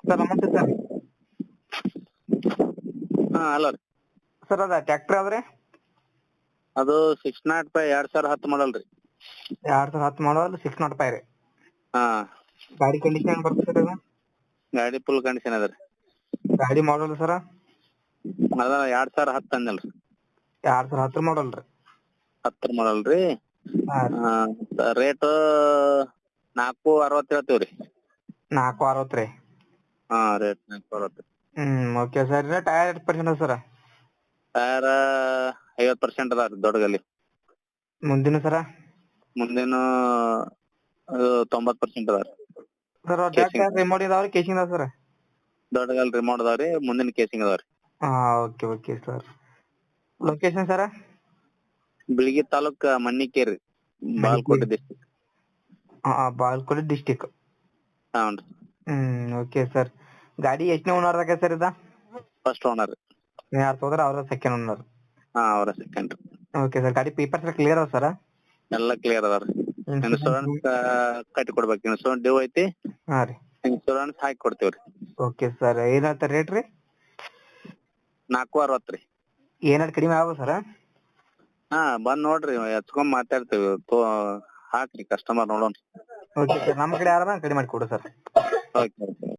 Sir ನಮಸ್ತೆ sir. ಹಾ hello ರೀ. ಸರ್ ಅದ ಟ್ರ್ಯಾಕ್ಟರ್ ಯಾವ್ದ್ರಿ? ಅದು 605 2010 ಮಾಡಲ್ ರೀ. 2010 ಮಾಡಲ್ 605 ರೀ. ಹಾ ಗಾಡಿ ಕಂಡೀಷನ್ ಹೆಂಗ್ ಬರ್ತದೆ ಸರ್ ಇದು? ಗಾಡಿ ಫುಲ್ ಕಂಡೀಷನ್ ಅದ ರೀ. ಗಾಡಿ ಮಾಡಲ್ ಸರ ಅದ 2010 ಅಂದಲ್ರಿ. 2010 ಮಾಡಲ್ ರೀ. 10 ಮಾಡಲ್ ರೀ. ಹಾ ರೀ. ರೇಟ್ 460 ಹೇಳ್ತೀವ್ರಿ. 460 ರೀ. ಹಾ ರೇಟ್ 460. Okay sir. ಟೈರ್ ಎಷ್ಟು ಪರ್ಸೆಂಟ್ ಅದ ಸರ್? ಟಯರ್ 50% ಅದ ರೀ ದೊಡ್ಡ ಗಾಲಿ. ಮುಂದಿನ ಸರ? ಮುಂದೇನು 90% ಅದ ರೀ. ಸರ್ ಡೆಕ್ ರಿಮೋಟ್ ಇದಾವ್ರಿ ಕೇಸಿಂಗ್ ಅದ ಸರ್? ದೊಡ್ಡ ಗಾಲಿ ರಿಮೋಟ್ ಅದಾವ್ರಿ, ಮುಂದಿನ ಕೇಸಿಂಗ್ ಅದಾವ್ರಿ. Okay sir. Location sir? Bilagi taluk Mannikeri, Bagalkote district. Bagalkote district. ಹೌನ್ರಿ. Okay sir. ಗಾಡಿ ಎಷ್ಟನೇ ಓನರ್ ಆಗ ಸರ್ ಇದ? ಫಸ್ಟ್ ಓನರ್ ರೀ. ಯಾರು ತಗೋದ್ರ ಅವ್ರ ಸೆಕೆಂಡ್ ಓನರ್? ಹಾ ಅವರ ಸೆಕೆಂಡ್ ರೀ. Okay sir. ಗಾಡಿ ಪೇಪರ್ಸ್ ಕ್ಲಿಯರ್ ಅದ ಸರ್? ಎಲ್ಲ ಕ್ಲಿಯರ್ ಅದಾವ್ರಿ. ಇನ್ಶೂರೆನ್ಸ್ ಕಟ್ಟಿ ಕೊಡ್ಬೇಕು. ಇನ್ಶೂರೆನ್ಸ್ ಡ್ಯೂ ಐತಿ. ಹಾ ರೀ. ಇನ್ಶೂರೆನ್ಸ್ ಹಾಕಿ ಕೊಡ್ತೇವ್ರಿ. Okay sir. ಏನ್ ಹೇಳ್ತಾರೆ ರೇಟ್ ರೀ? 460 ರೀ. ಏನಾದ್ರು ಕಡಿಮೆ ಆಗ್ಬೋದು ಸರ್? ಹಾ ಬಂದ್ ನೋಡ್ರಿ, ಹಚ್ಕೊಂಡ್ ಮಾತಾಡ್ತೇವಿ. ಹಾಕ್ರಿ ಕಸ್ಟಮರ್ ನೋಡೋಣ. Okay sir. ನಮ್ಮ ಕಡೆ ಯಾರು ಕಡಿಮೆ ಮಾಡಿ ಕೊಡು ಸರ್. ಓಕೆ.